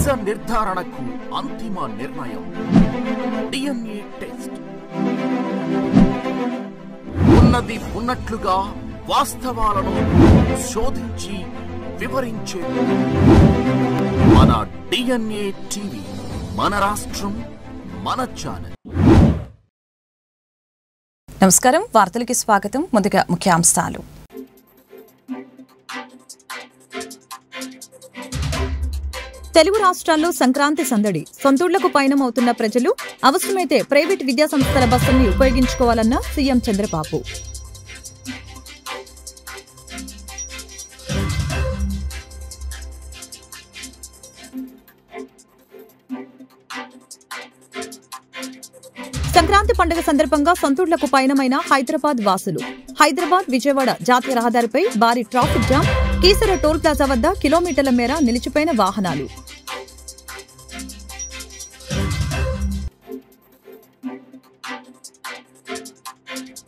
నిజ నిర్ధారణకు అంతిమ నిర్ణయం DNA టెస్ట్. ఉన్నది ఉన్నట్లుగా వాస్తవాలను శోధించి వివరించే మన DNA టీవీ, మన రాష్ట్రం, మన ఛానల్. నమస్కారం, వార్తలకి స్వాగతం. ముందుగా ముఖ్యాంశాలు. తెలుగు రాష్ట్రాల్లో సంక్రాంతి సందడి. సొంతూళ్లకు పయనమవుతున్న ప్రజలు అవసరమైతే ప్రైవేటు విద్యాసంస్థల బస్సుల్ని ఉపయోగించుకోవాలన్న సీఎం చంద్రబాబు. సంక్రాంతి పండుగ సందర్భంగా సొంతూళ్లకు పయనమైన హైదరాబాద్ వాసులు. హైదరాబాద్ విజయవాడ జాతీయ రహదారిపై భారీ traffic jam. Keesara toll plaza వద్ద కిలోమీటర్ల మేర నిలిచిపోయిన వాహనాలు.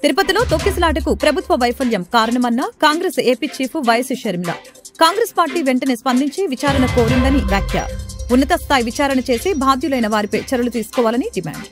తిరుపతిలో తొక్కిసలాటకు ప్రభుత్వ వైఫల్యం కారణమన్న Congress AP chief YS Sharmila. Congress party వెంటనే స్పందించి విచారణ కోరిందని వ్యాఖ్య. ఉన్నత స్థాయి విచారణ చేసి బాధ్యులైన వారిపై చర్యలు తీసుకోవాలని డిమాండ్.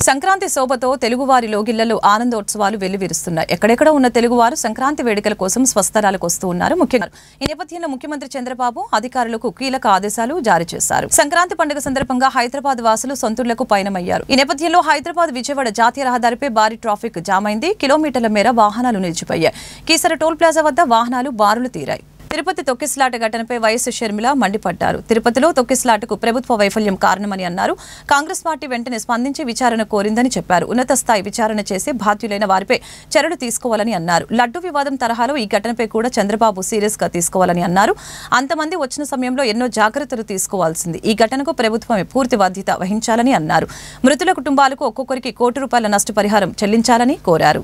సంక్రాంతి శోభతో తెలుగువారి లోగిళ్లలో ఆనందోత్సవాలు వెల్లివిరుస్తున్నాయి. ఎక్కడెక్కడ ఉన్న తెలుగువారు సంక్రాంతి వేడుకల కోసం స్వస్థలాలకు వస్తూ ఉన్నారు. ముఖ్యంగా ఈ నేపథ్యంలో ముఖ్యమంత్రి చంద్రబాబు అధికారులకు కీలక ఆదేశాలు జారీ చేశారు. సంక్రాంతి పండుగ సందర్భంగా హైదరాబాద్ వాసులు సొంతూళ్లకు పయనమయ్యారు. ఈ నేపథ్యంలో హైదరాబాద్ విజయవాడ జాతీయ రహదారిపై భారీ ట్రాఫిక్ జామ్ అయింది. కిలోమీటర్ల మేర వాహనాలు నిలిచిపోయాయి. కీసర టోల్ ప్లాజా వద్ద వాహనాలు బారులు తీరాయి. తిరుపతి తొక్కిసలాట ఘటనపై వైఎస్ షర్మిల మండిపడ్డారు. తిరుపతిలో తొక్కిసలాటకు ప్రభుత్వ వైఫల్యం కారణమని అన్నారు. కాంగ్రెస్ పార్టీ వెంటనే స్పందించి విచారణ కోరిందని చెప్పారు. ఉన్నత స్థాయి విచారణ చేసి బాధ్యులైన వారిపై చర్యలు తీసుకోవాలని అన్నారు. లడ్డు వివాదం తరహాలో ఈ ఘటనపై కూడా చంద్రబాబు సీరియస్ గా తీసుకోవాలని అన్నారు. అంతమంది వచ్చిన సమయంలో ఎన్నో జాగ్రత్తలు తీసుకోవాల్సింది. ఈ ఘటనకు ప్రభుత్వమే పూర్తి బాధ్యత వహించాలని అన్నారు. మృతుల కుటుంబాలకు ఒక్కొక్కరికి ₹1,00,00,000 నష్టపరిహారం చెల్లించాలని కోరారు.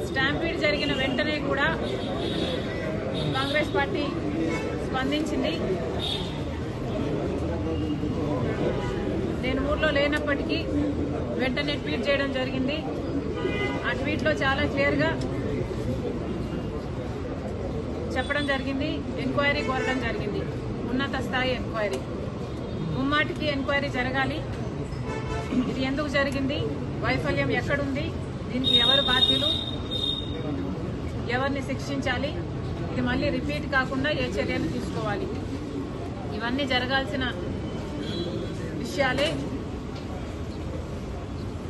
స్టాంపీడ్ జరిగిన వెంటనే కూడా కాంగ్రెస్ పార్టీ స్పందించింది. నేను ఊర్లో లేనప్పటికీ వెంటనే ట్వీట్ చేయడం జరిగింది. ఆ ట్వీట్లో చాలా క్లియర్గా చెప్పడం జరిగింది. ఎంక్వైరీ కోరడం జరిగింది. ఉన్నత స్థాయి ఎంక్వైరీ, ముమ్మాటికి ఎంక్వైరీ జరగాలి. ఇది ఎందుకు జరిగింది, వైఫల్యం ఎక్కడుంది, దీనికి ఎవరు బాధ్యులు, ఎవరిని శిక్షించాలి, ఇది మళ్ళీ రిపీట్ కాకుండా ఏ చర్యలు తీసుకోవాలి, ఇవన్నీ జరగాల్సిన విషయాలే.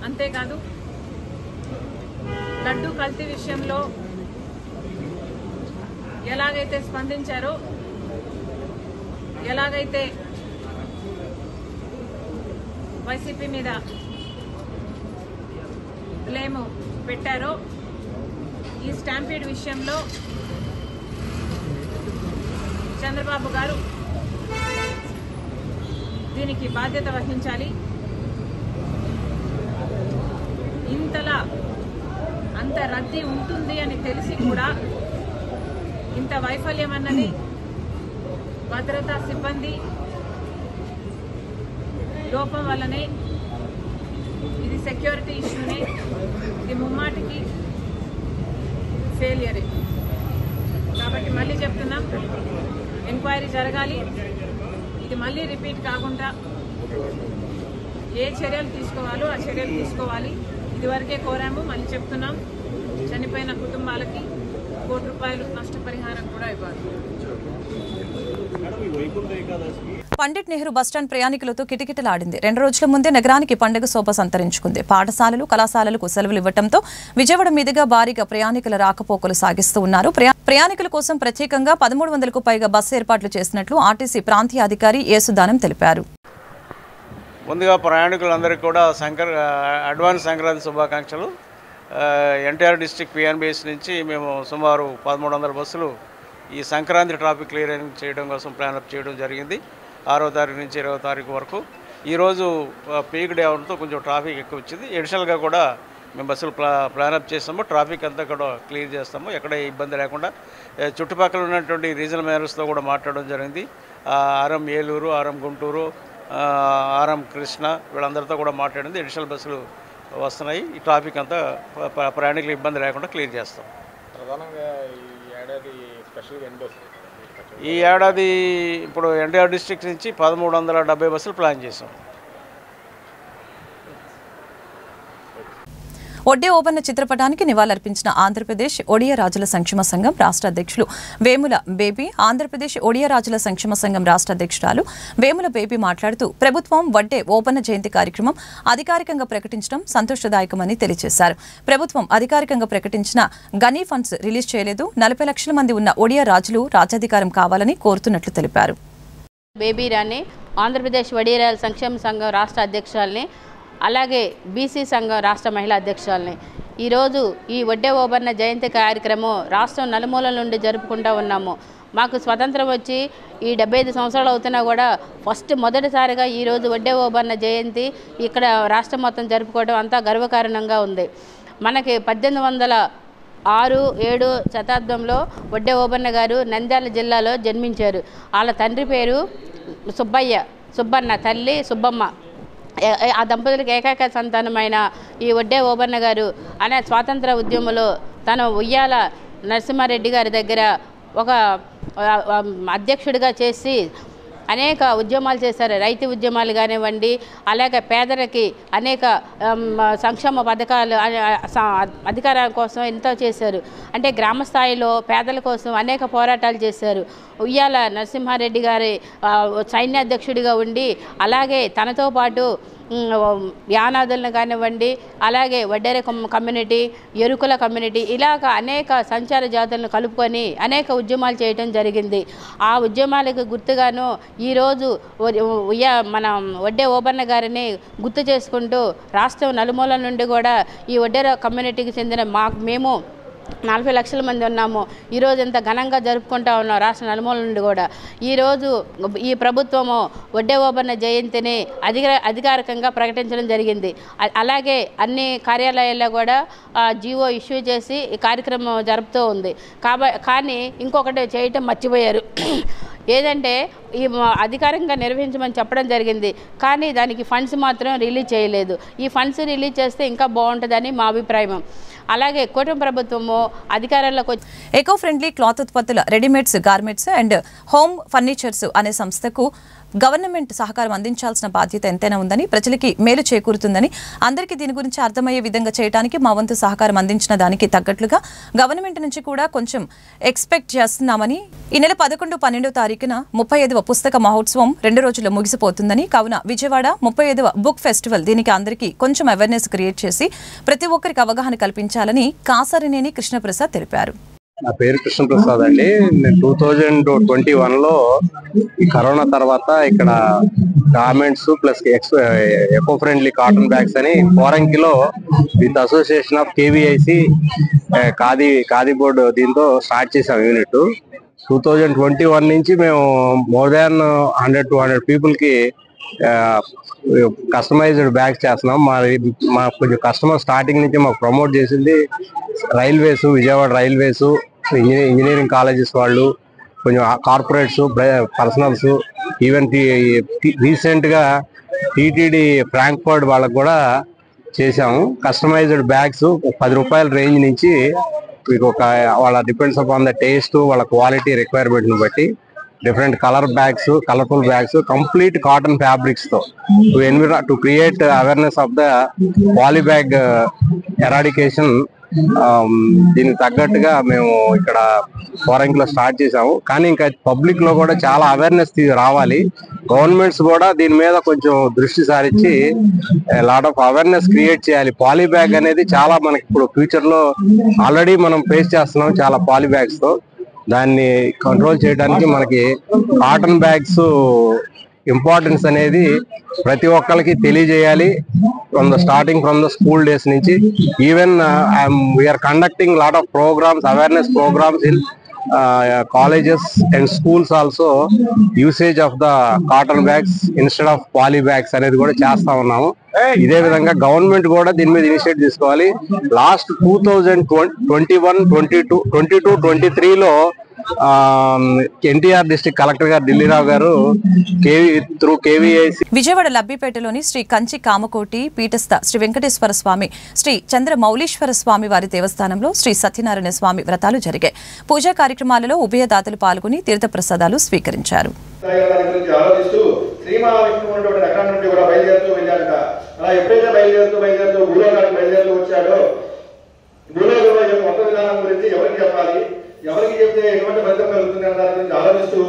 అంతేకాదు లడ్డు కల్తీ విషయంలో ఎలాగైతే స్పందించారో, ఎలాగైతే వైసీపీ మీద బ్లేమ్ పెట్టారో, ఈ స్టాంపీడ్ విషయంలో చంద్రబాబు గారు దీనికి బాధ్యత వహించాలి. ఇంతలా అంత రద్దీ ఉంటుంది అని తెలిసి కూడా ఇంత వైఫల్యం అన్నది భద్రతా సిబ్బంది లోపం వల్లనే. ఇది సెక్యూరిటీ ఇష్యూనే, ఇది ముమ్మాటికి ఫెయిలియరే. కాబట్టి మళ్ళీ చెప్తున్నాం, ఎంక్వైరీ జరగాలి. ఇది మళ్ళీ రిపీట్ కాకుండా ఏ చర్యలు తీసుకోవాలో ఆ చర్యలు తీసుకోవాలి. ఇదివరకే కోరాము, మళ్ళీ చెప్తున్నాం, చనిపోయిన కుటుంబాలకి ₹1,00,00,000 నష్టపరిహారం కూడా ఇవ్వాలి. పండిట్ నెహ్రూ బస్టాండ్ ప్రయాణికులతో కిటకిటలాడింది. 2 రోజుల ముందే నగరానికి పండుగ శోభ సంతరించుకుంది. పాఠశాలలు, కళాశాలలకు సెలవులు ఇవ్వడంతో విజయవాడ మీదుగా భారీగా ప్రయాణికుల రాకపోకలు సాగిస్తూ ఉన్నారు. ప్రయాణికుల కోసం ప్రత్యేకంగా 1,300కు పైగా బస్సు ఏర్పాట్లు చేసినట్లు ఆర్టీసీ ప్రాంతీయ అధికారి యేసుదానం తెలిపారు. ముందుగా ప్రయాణికులందరికీ కూడా అడ్వాన్స్ సంక్రాంతి శుభాకాంక్షలు. ఎన్టీఆర్ డిస్ట్రిక్ట్ పిఎన్బిఎస్ నుంచి మేము సుమారు 1,300 బస్సులు ఈ సంక్రాంతి ట్రాఫిక్ క్లియరింగ్ చేయడం కోసం ప్లానప్ చేయడం జరిగింది. 6వ తారీఖు నుంచి 20వ తారీఖు వరకు. ఈరోజు పీక్ డే అవడంతో కొంచెం ట్రాఫిక్ ఎక్కువ వచ్చింది. ఎడిషనల్గా కూడా మేము బస్సులు ప్లానప్ చేస్తాము. ట్రాఫిక్ అంతా కూడా క్లియర్ చేస్తాము, ఎక్కడ ఇబ్బంది లేకుండా. చుట్టుపక్కల ఉన్నటువంటి రీజనల్ మేయర్స్తో కూడా మాట్లాడడం జరిగింది. RM Eluru, RM Guntur, RM Krishna వీళ్ళందరితో కూడా మాట్లాడింది. ఎడిషనల్ బస్సులు వస్తున్నాయి. ఈ ట్రాఫిక్ అంతా ప్రయాణికులు ఇబ్బంది లేకుండా క్లియర్ చేస్తాం. ప్రధానంగా ఈ ఏడాది ఇప్పుడు ఎన్టీఆర్ డిస్ట్రిక్ట్ నుంచి 1370 బస్సులు ప్లాన్ చేసాం. ఒడ్డే ఓబన్న చిత్రపటానికి నివాళులర్పించిన ఆంధ్రప్రదేశ్ ఒడియా రాజుల సంక్షేమ సంఘం రాష్ట్ర అధ్యక్షులు వేముల బేబీ. ఆంధ్రప్రదేశ్ ఒడియా రాజుల సంక్షేమ సంఘం రాష్ట్ర అధ్యక్షురాలు వేముల బేబీ మాట్లాడుతూ ప్రభుత్వం వడ్డే ఓబన్న జయంతి కార్యక్రమం అధికారికంగా ప్రకటించడం సంతోషదాయకమని తెలియజేశారు. ప్రభుత్వం అధికారికంగా ప్రకటించిన గనీ ఫండ్స్ రిలీజ్ చేయలేదు. 40 లక్షల మంది ఉన్న ఒడియా రాజులు రాజ్యాధికారం కావాలని కోరుతున్నట్లు తెలిపారు. బేబీ రాణి ఆంధ్రప్రదేశ్ ఒడియా రాజుల సంక్షేమ సంఘం రాష్ట్ర అధ్యక్షురాలని, అలాగే బీసీ సంఘం రాష్ట్ర మహిళా అధ్యక్షురాలని ఈరోజు ఈ వడ్డే ఓబన్న జయంతి కార్యక్రమం రాష్ట్రం నలుమూలల నుండి జరుపుకుంటూ ఉన్నాము. మాకు స్వతంత్రం వచ్చి ఈ 75 సంవత్సరాలు అవుతున్నా కూడా మొదటిసారిగా ఈరోజు వడ్డే ఓబన్న జయంతి ఇక్కడ రాష్ట్రం మొత్తం జరుపుకోవడం అంతా గర్వకారణంగా ఉంది. మనకి 1806-7 శతాబ్దంలో వడ్డే ఓబన్న గారు నంద్యాల జిల్లాలో జన్మించారు. వాళ్ళ తండ్రి పేరు సుబ్బన్న, తల్లి సుబ్బమ్మ. ఆ దంపతులకు ఏకైక సంతానమైన ఈ వడ్డే ఓబన్న గారు అనే స్వాతంత్ర ఉద్యమంలో తన ఉయ్యాల నరసింహారెడ్డి గారి దగ్గర ఒక అధ్యక్షుడిగా చేసి అనేక ఉద్యమాలు చేశారు. రైతు ఉద్యమాలు కానివ్వండి, అలాగే పేదలకి అనేక సంక్షేమ పథకాలు అధికారాల కోసం ఎంతో చేశారు. అంటే గ్రామ స్థాయిలో పేదల కోసం అనేక పోరాటాలు చేశారు. ఉయ్యాల నరసింహారెడ్డి గారి సైన్యాధ్యక్షుడిగా ఉండి, అలాగే తనతో పాటు యానాదులను కానివ్వండి, అలాగే వడ్డేర కమ్యూనిటీ, ఎరుకుల కమ్యూనిటీ, ఇలాగ అనేక సంచార జాతులను కలుపుకొని అనేక ఉద్యమాలు చేయడం జరిగింది. ఆ ఉద్యమాలకు గుర్తుగాను ఈరోజు మన వడ్డే ఓబన్న గారిని గుర్తు చేసుకుంటూ రాష్ట్రం నలుమూలల నుండి కూడా ఈ వడ్డేర కమ్యూనిటీకి చెందిన మేము 40 లక్షల మంది ఉన్నాము. ఈరోజు ఎంత ఘనంగా జరుపుకుంటా ఉన్నాం రాష్ట్ర నలుమూల నుండి కూడా. ఈరోజు ఈ ప్రభుత్వము వడ్డే ఓబన్న జయంతిని అధికారికంగా ప్రకటించడం జరిగింది. అలాగే అన్ని కార్యాలయాల్లో కూడా జీవో ఇష్యూ చేసి ఈ కార్యక్రమం జరుపుతూ ఉంది. కానీ ఇంకొకటి చేయటం మర్చిపోయారు. ఏదంటే ఈ అధికారికంగా నిర్వహించమని చెప్పడం జరిగింది, కానీ దానికి ఫండ్స్ మాత్రం రిలీజ్ చేయలేదు. ఈ ఫండ్స్ రిలీజ్ చేస్తే ఇంకా బాగుంటుందని మా అభిప్రాయం. అలాగే కూటమి ప్రభుత్వము అధికారంలోకి వచ్చి ఎకో ఫ్రెండ్లీ క్లాత్ ఉత్పత్తుల readymades, garments and home furnitures అనే సంస్థకు గవర్నమెంట్ సహకారం అందించాల్సిన బాధ్యత ఎంతైనా ఉందని, ప్రజలకి మేలు చేకూరుతుందని, అందరికీ దీని గురించి అర్థమయ్యే విధంగా చేయడానికి మా వంతు సహకారం అందించిన దానికి తగ్గట్లుగా గవర్నమెంట్ నుంచి కూడా కొంచెం ఎక్స్పెక్ట్ చేస్తున్నామని, ఈ నెల 11-12 తారీఖున 35వ పుస్తక మహోత్సవం 2 రోజుల్లో ముగిసిపోతుందని, కావున విజయవాడ 35వ బుక్ ఫెస్టివల్ దీనికి అందరికీ కొంచెం అవేర్నెస్ క్రియేట్ చేసి ప్రతి ఒక్కరికి అవగాహన కల్పించాలని కాసరినేని కృష్ణప్రసాద్ తెలిపారు. నా పేరు కృష్ణప్రసాద్ అండి. నేను 2021లో ఈ కరోనా తర్వాత ఇక్కడ garments plus eco friendly cotton bags అని కోరంకిలో with association of KVIC Khadi board దీంతో స్టార్ట్ చేసాం యూనిట్. 2021 నుంచి మేము మోర్ దాన్ 100-200 పీపుల్కి కస్టమైజ్డ్ బ్యాగ్స్ చేస్తున్నాం. మా కొంచెం కస్టమర్ స్టార్టింగ్ నుంచి మాకు ప్రమోట్ చేసింది railways, Vijayawada railways, engineering colleges వాళ్ళు, కొంచెం కార్పొరేట్స్, పర్సనల్స్, ఈవెన్ రీసెంట్గా టీటీడీ ఫ్రాంక్ఫర్ట్ వాళ్ళకు కూడా చేసాము. కస్టమైజ్డ్ బ్యాగ్స్ 10 రూపాయల రేంజ్ నుంచి మీకు వాళ్ళ డిపెండ్స్ అపాన్ ద టేస్ట్, వాళ్ళ క్వాలిటీ రిక్వైర్మెంట్ని బట్టి different colour bags, colourful bags, complete cotton fabrics తో to create awareness of the poly bag eradication. దీనికి తగ్గట్టుగా మేము ఇక్కడ కోరంకిలో స్టార్ట్ చేసాము. కానీ ఇంకా పబ్లిక్ లో కూడా చాలా అవేర్నెస్ రావాలి. గవర్నమెంట్స్ కూడా దీని మీద కొంచెం దృష్టి సారించి లాట్ ఆఫ్ అవేర్నెస్ క్రియేట్ చేయాలి. పాలీ బ్యాగ్ అనేది చాలా మనకి ఇప్పుడు ఫ్యూచర్ లో ఆల్రెడీ మనం ఫేస్ చేస్తున్నాం చాలా పాలీ బ్యాగ్స్ తో. దాన్ని కంట్రోల్ చేయడానికి మనకి కాటన్ బ్యాగ్స్ ఇంపార్టెన్స్ అనేది ప్రతి ఒక్కరికి తెలియజేయాలి. Starting from the school days నుంచి even we are conducting lot of programmes, awareness programmes in colleges and schools also, usage of the cotton bags instead of poly bags అనేది కూడా చేస్తా ఉన్నాము. ఇదే విధంగా గవర్నమెంట్ కూడా దీని మీద ఇనిషియేటివ్ తీసుకోవాలి. లాస్ట్ 2021, 22, 23లో ఎన్టీఆర్ డిస్ట్రిక్ట్ కలెక్టర్ గారు ఢిల్లీరావు గారు త్రూ కేవీఐసి విజయవాడ లబ్బిపేటలోని శ్రీ కంచి కామకోటి పీఠస్థ శ్రీ వెంకటేశ్వర స్వామి శ్రీ చంద్రమౌళీశ్వర స్వామి వారి దేవస్థానంలో శ్రీ సత్యనారాయణ స్వామి వ్రతాలు జరిగాయి. పూజా కార్యక్రమాలలో ఉభయదాతలు పాల్గొని తీర్థప్రసాదాలు స్వీకరించారు. ఎవరికి చెప్తే ఎటువంటి ఫలితం కలుగుతుంది అన్న దాని గురించి ఆలోచిస్తూ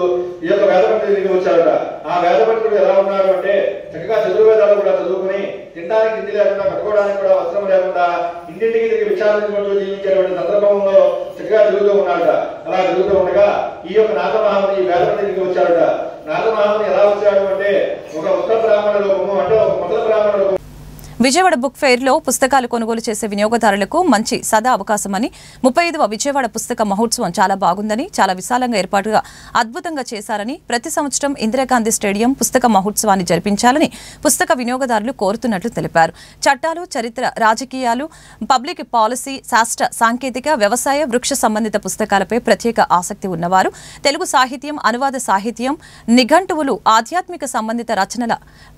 ఈ యొక్క వేద పండితుడికి వచ్చాడట. ఆ వేద పండితుడు ఎలా ఉన్నాడు అంటే చక్కగా చతుర్వేదాలు కూడా చదువుకుని తినడానికి తిండి లేకుండా కట్టుకోవడానికి కూడా వస్త్రం లేకుండా ఇంటింటికి తిరిగి విచారించుకుంటూ జీవించేటువంటి సందర్భంలో చక్కగా తిరుగుతూ ఉన్నాడట. అలా తిరుగుతూ ఉండగా ఈ యొక్క నాథమహాముని ఈ వేద పండితుడికి వచ్చాడట. నాథమహాముని ఎలా వచ్చాడు అంటే ఒక ఉత్తర బ్రాహ్మణ రూపము అంటే ఒక మొదల బ్రాహ్మణ రూపం. విజయవాడ బుక్ ఫెయిర్ లో పుస్తకాలు కొనుగోలు చేసే వినియోగదారులకు మంచి సదా అవకాశమని 35వ విజయవాడ పుస్తక మహోత్సవం చాలా బాగుందని, చాలా విశాలంగా ఏర్పాటుగా అద్భుతంగా చేశారని, ప్రతి సంవత్సరం ఇందిరాగాంధీ స్టేడియం పుస్తక మహోత్సవాన్ని జరిపించాలని పుస్తక వినియోగదారులు కోరుతున్నట్లు తెలిపారు. చట్టాలు, చరిత్ర, రాజకీయాలు, పబ్లిక్ పాలసీ, శాస్త్ర, సాంకేతిక, వ్యవసాయ, వృక్ష సంబంధిత పుస్తకాలపై ప్రత్యేక ఆసక్తి ఉన్నవారు, తెలుగు సాహిత్యం, అనువాద సాహిత్యం, నిఘంటువులు, ఆధ్యాత్మిక సంబంధిత రచనల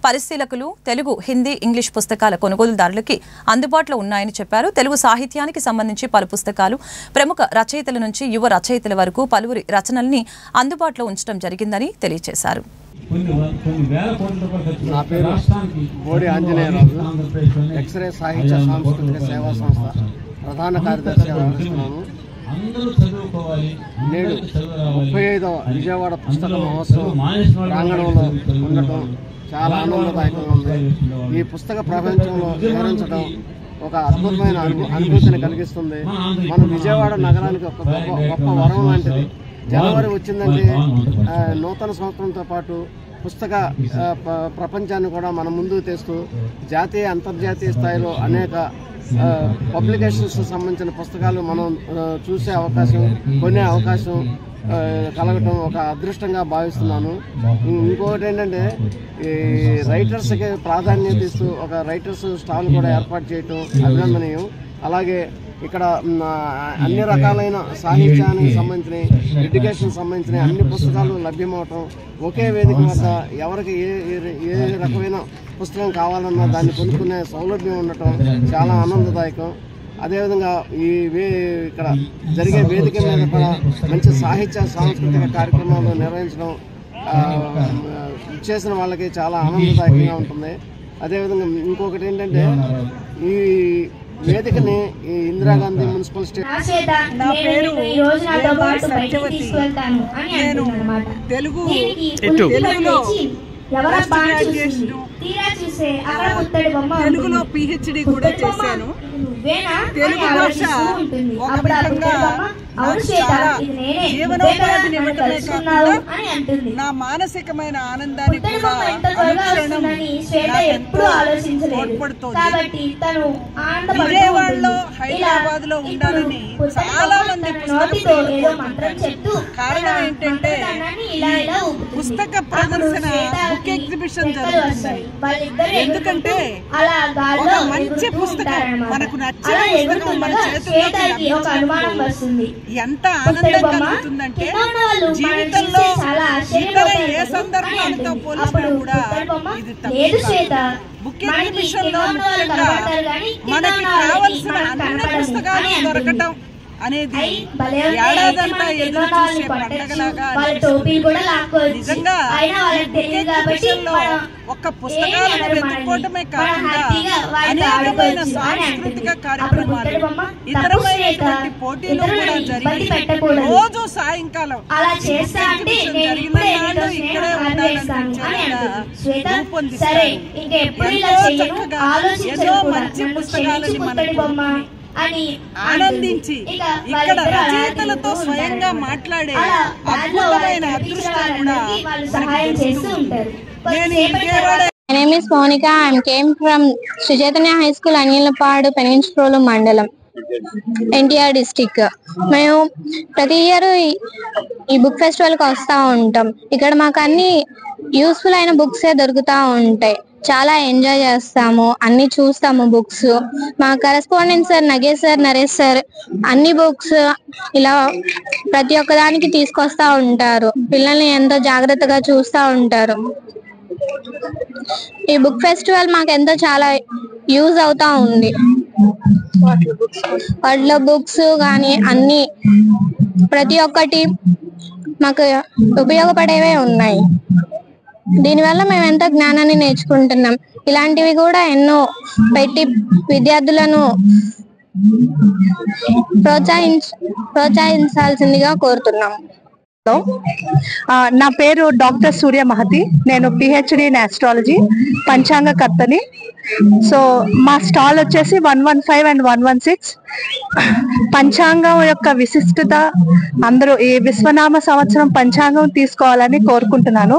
పరిశీలకులు, తెలుగు, హిందీ, ఇంగ్లీష్ పుస్తకాల కొనుగోలుదారులకి అందుబాటులో ఉన్నాయని చెప్పారు. తెలుగు సాహిత్యానికి సంబంధించి పలు పుస్తకాలు, ప్రముఖ రచయితల నుంచి యువ రచయితల వరకు పలువురి రచనల్ని అందుబాటులో ఉంచడం జరిగిందని తెలియజేశారు. నా పేరు బోడి ఆంజనేయరాజు, ఎక్స్రే సాహిత్య సాంస్కృతిక సేవా సంస్థ ప్రధాన కార్యదర్శిగా వ్యవహరిస్తున్నాను. నేడు 35వ విజయవాడ పుస్తక మహోత్సవం ప్రాంగణంలో ఉండటం చాలా ఆనందదాయకంగా ఉంది. ఈ పుస్తక ప్రపంచంలో వివరించడం ఒక అద్భుతమైన అనుభూతిని కలిగిస్తుంది. మన విజయవాడ నగరానికి ఒక గొప్ప వరం లాంటిది. జనవరి వచ్చిందంటే నూతన సంవత్సరంతో పాటు పుస్తక ప్రపంచాన్ని కూడా మన ముందుకు తెస్తూ జాతీయ, అంతర్జాతీయ స్థాయిలో అనేక పబ్లికేషన్స్ సంబంధించిన పుస్తకాలు మనం చూసే అవకాశం, కొనే అవకాశం కలగటం ఒక అదృష్టంగా భావిస్తున్నాను. ఇంకొకటి ఏంటంటే ఈ రైటర్స్కి ప్రాధాన్యత ఇస్తూ ఒక రైటర్స్ స్టాల్ కూడా ఏర్పాటు చేయటం అభినందనీయం. అలాగే ఇక్కడ అన్ని రకాలైన సాహిత్యానికి సంబంధించిన, ఎడ్యుకేషన్ సంబంధించిన అన్ని పుస్తకాలు లభ్యమవటం, ఒకే వేదిక వద్ద ఎవరికి ఏ రకమైన పుస్తకం కావాలన్నా దాన్ని కొనుక్కునే సౌలభ్యం ఉండటం చాలా ఆనందదాయకం. అదేవిధంగా ఇక్కడ జరిగే వేదిక మీద కూడా మంచి సాహిత్య సాంస్కృతిక కార్యక్రమాలు నిర్వహించడం చేసిన వాళ్ళకి చాలా ఆనందదాయకంగా ఉంటుంది. అదేవిధంగా ఇంకొకటి ఏంటంటే ఈ వేదికని ఈ ఇందిరాగాంధీ మున్సిపల్ స్టేడియం. నా పేరు సత్యవతి. నేను తెలుగులో తెలుగులో PhD కూడా చేశాను. తెలుగు భాష ఒక విధంగా జీవనోపాధిని ఇవ్వటమే కాకుండా నా మానసికమైన ఆనందాన్ని కూడా తోడ్పడుతోంది. విజయవాడలో, హైదరాబాద్ లో ఉండాలని చాలా మంది కారణం ఏంటంటే పుస్తక ప్రదర్శన, బుక్ ఎగ్జిబిషన్ జరుగుతుంది. ఎందుకంటే ఒక మంచి పుస్తకం, మనకు నచ్చిన పుస్తకం మన చేతుల్లో ఎంత ఆనందం కలుగుతుందంటే జీవితంలో ఇతర ఏ సందర్భాలతో పోలిసినా కూడా ఇది తక్కువ. బుక్ ఎగ్జిబిషన్ లో ముఖ్యంగా మనకి కావలసిన అన్ని పుస్తకాలు దొరకటం అనేది ఏడాదంతా ఎదురు చూసే పండగలాగా నిజంగా ఒక్క పుస్తకాలను వెతుక్కోవటమే కాకుండా అనేకమైన సాంస్కృతిక కార్యక్రమాలు, ఇతరమైనటువంటి పోటీలు కూడా జరిగి రోజు సాయంకాలం జరిగిన నాడు ఇక్కడే ఉండాలని రూపొందిస్తారు. ఎంతో చక్కగా ఎన్నో మంచి పుస్తకాలని మనం ఆనందించి ఇక్కడ రచయితలతో స్వయంగా మాట్లాడే అద్భుతమైన అదృష్టం కూడా My name is Monica. I came from Sri Chaitanya High School, Anilapadu, Peninsula Mandalam, NTR district. మేము ప్రతి ఇయర్ ఈ బుక్ ఫెస్టివల్కి వస్తూ ఉంటాం. ఇక్కడ మాకు అన్ని యూస్ఫుల్ అయిన బుక్సే దొరుకుతూ ఉంటాయి. చాలా ఎంజాయ్ చేస్తాము, అన్ని చూస్తాము బుక్స్. మా correspondent sir Nagesh sir, Naresh sir అన్ని బుక్స్ ఇలా ప్రతి ఒక్క దానికి తీసుకొస్తా ఉంటారు. పిల్లల్ని ఎంతో జాగ్రత్తగా చూస్తూ ఉంటారు. ఈ బుక్ ఫెస్టివల్ మాకు ఎంతో చాలా యూజ్ అవుతా ఉంది. వాటిలో బుక్స్ కానీ అన్ని ప్రతి ఒక్కటి మాకు ఉపయోగపడేవే ఉన్నాయి. దీనివల్ల మేము ఎంతో జ్ఞానాన్ని నేర్చుకుంటున్నాం. ఇలాంటివి కూడా ఎన్నో పెట్టి విద్యార్థులను ప్రోత్సహించాల్సిందిగా కోరుతున్నాం. నా పేరు డాక్టర్ సూర్య మహతి. నేను పిహెచ్డి ఇన్ ఆస్ట్రాలజీ, పంచాంగకర్తని. సో మా స్టాల్ వచ్చేసి 115 and 116. పంచాంగం యొక్క విశిష్టత అందరూ ఈ విశ్వనామ సంవత్సరం పంచాంగం తీసుకోవాలని కోరుకుంటున్నాను.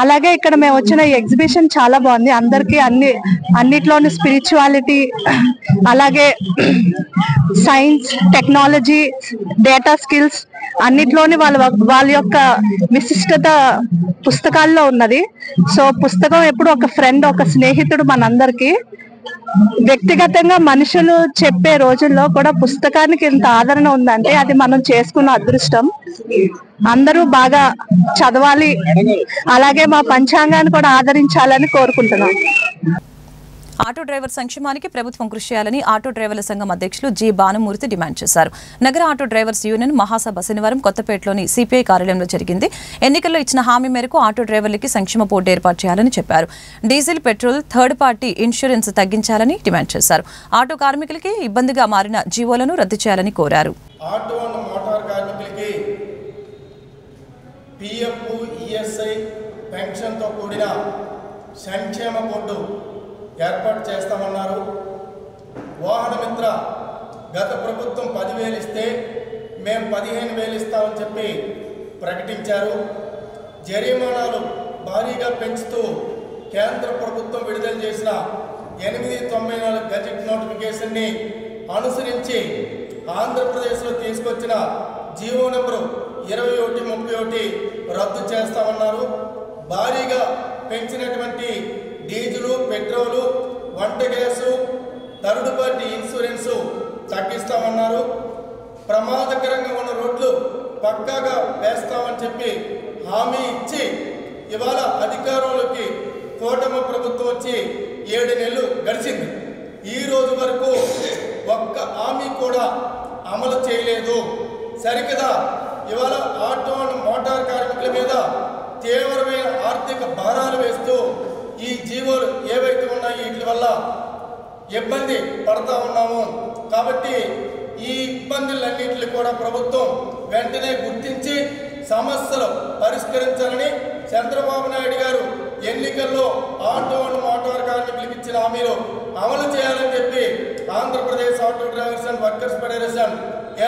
అలాగే ఇక్కడ మేము వచ్చిన ఈ ఎగ్జిబిషన్ చాలా బాగుంది. అందరికీ అన్నిట్లోని స్పిరిచువాలిటీ, అలాగే సైన్స్, టెక్నాలజీ, డేటా స్కిల్స్ అన్నిట్లోని వాళ్ళ యొక్క విశిష్టత పుస్తకాల్లో ఉన్నది. సో పుస్తకం ఎప్పుడు ఒక ఫ్రెండ్, ఒక స్నేహితుడు మనందరికీ. వ్యక్తిగతంగా మనుషులు చెప్పే రోజుల్లో కూడా పుస్తకానికి ఇంత ఆదరణ ఉందంటే అది మనం చేసుకున్న అదృష్టం. అందరూ బాగా చదవాలి, అలాగే మా పంచాంగాన్ని కూడా ఆదరించాలని కోరుకుంటున్నాం. ఆటో డ్రైవర్ సంక్షేమానికి ప్రభుత్వం కృషి చేయాలని ఆటో డ్రైవర్ల సంఘం అధ్యక్షులు జి భానుమూర్తి డిమాండ్ చేశారు. నగర ఆటో డ్రైవర్స్ యూనియన్ మహాసభ శనివారం కొత్తపేటలోని సిపిఐ కార్యాలయంలో జరిగింది. ఎన్నికల్లో ఇచ్చిన హామీ మేరకు ఆటో డ్రైవర్లకి సంక్షేమ బోర్డు ఏర్పాటు చేయాలని చెప్పారు. Diesel, petrol, third party insurance తగ్గించాలని డిమాండ్ చేశారు. ఆటో కార్మికులకి ఇబ్బందిగా మారిన జీవోలను రద్దు చేయాలని కోరారు. సంక్షేమ బోర్డు ఏర్పాటు చేస్తామన్నారు. వాహన మిత్ర గత ప్రభుత్వం 10,000 ఇస్తే మేము 15,000 ఇస్తామని చెప్పి ప్రకటించారు. జరిమానాలు భారీగా పెంచుతూ కేంద్ర ప్రభుత్వం విడుదల చేసిన 894 గజెట్ నోటిఫికేషన్ని అనుసరించి ఆంధ్రప్రదేశ్లో తీసుకొచ్చిన జీవో నెంబరు 2131 రద్దు చేస్తామన్నారు. భారీగా పెంచినటువంటి డీజిలు, పెట్రోలు, వంట గ్యాసు, థర్డ్ పార్టీ ఇన్సూరెన్సు తగ్గిస్తామన్నారు. ప్రమాదకరంగా ఉన్న రోడ్లు పక్కాగా వేస్తామని చెప్పి హామీ ఇచ్చి ఇవాళ అధికారంలోకి కూటమి ప్రభుత్వం వచ్చి 7 నెలలు గడిచింది. ఈ రోజు వరకు ఒక్క హామీ కూడా అమలు చేయలేదు. సరికదా ఇవాళ ఆటో అండ్ మోటార్ కార్మికుల మీద తీవ్రమైన ఆర్థిక భారాలు వేస్తూ ఈ జీవోలు ఏవైతే ఉన్నాయో వీటి వల్ల ఇబ్బంది పడతా ఉన్నాము. కాబట్టి ఈ ఇబ్బందులన్నింటినీ కూడా ప్రభుత్వం వెంటనే గుర్తించి సమస్యలు పరిష్కరించాలని చంద్రబాబు నాయుడు గారు ఎన్నికల్లో ఆటో అండ్ మోటార్ కార్మికులకు ఇచ్చిన హామీలు అమలు చేయాలని చెప్పి Andhra Pradesh auto drivers and workers federation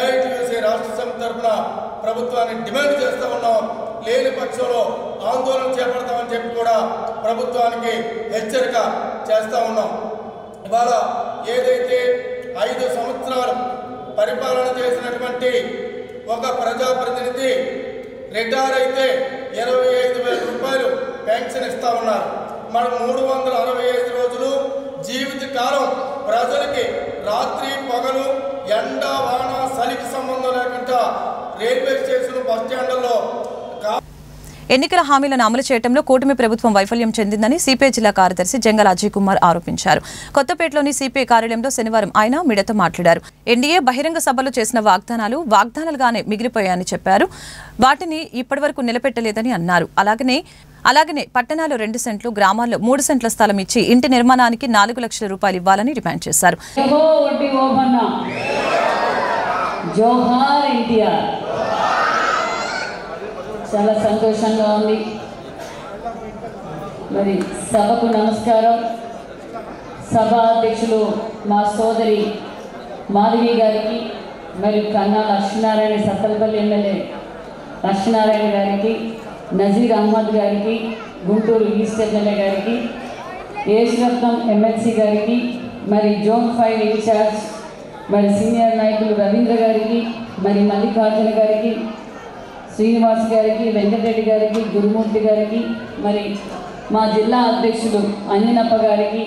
AITUC రాష్ట్ర సమితి తరఫున ప్రభుత్వాన్ని డిమాండ్ చేస్తూ ఉన్నాం. లేని పక్షంలో ఆందోళన చేపడతామని చెప్పి కూడా ప్రభుత్వానికి హెచ్చరిక చేస్తూ ఉన్నాం. ఇవాళ ఏదైతే 5 సంవత్సరాలు పరిపాలన చేసినటువంటి ఒక ప్రజాప్రతినిధి రిటైర్ అయితే 25,000 రూపాయలు పెన్షన్ ఇస్తా ఉన్నారు. మనం 365 రోజులు జీవిత కాలం ప్రజలకి రాత్రి పగలు ఎండ వాన చలికి సంబంధం లేకుండా రైల్వే స్టేషన్, బస్ స్టాండ్లలో ఎన్నికల హామీలను అమలు చేయడంలో కూటమి ప్రభుత్వం వైఫల్యం చెందిందని సిపిఐ జిల్లా కార్యదర్శి జంగల అజయ్ కుమార్ ఆరోపించారు. కొత్తపేటలోని సిపిఐ కార్యాలయంలో శనివారం ఆయన మీడియాతో మాట్లాడారు. ఎన్డీఏ బహిరంగ సభలో చేసిన వాగ్దానాలుగానే మిగిలిపోయాయని చెప్పారు. వాటిని ఇప్పటివరకు నిలబెట్టలేదని అన్నారు. అలాగనే పట్టణాల్లో 2 సెంట్లు, గ్రామాల్లో 3 సెంట్ల స్థలం ఇచ్చి ఇంటి నిర్మాణానికి 4 లక్షల రూపాయలు ఇవ్వాలని డిమాండ్ చేశారు. చాలా సంతోషంగా ఉంది. మరి సభకు నమస్కారం. సభ అధ్యక్షులు మా సోదరి మాధవి గారికి, మరి కన్నా లక్ష్మీనారాయణ, సత్తలపల్లి ఎమ్మెల్యే లక్ష్మీనారాయణ గారికి, నజీర్ అహ్మద్ గారికి, గుంటూరు ఈస్ట్ ఎమ్మెల్యే గారికి, యేసురత్నం ఎమ్మెల్సీ గారికి, మరి జోన్ 5 ఇన్ఛార్జ్ మరి సీనియర్ నాయకులు రవీంద్ర గారికి, మరి మల్లికార్జున గారికి, శ్రీనివాస్ గారికి, వెంకటరెడ్డి గారికి, గురుమూర్తి గారికి, మరి మా జిల్లా అధ్యక్షులు అంజనప్ప గారికి,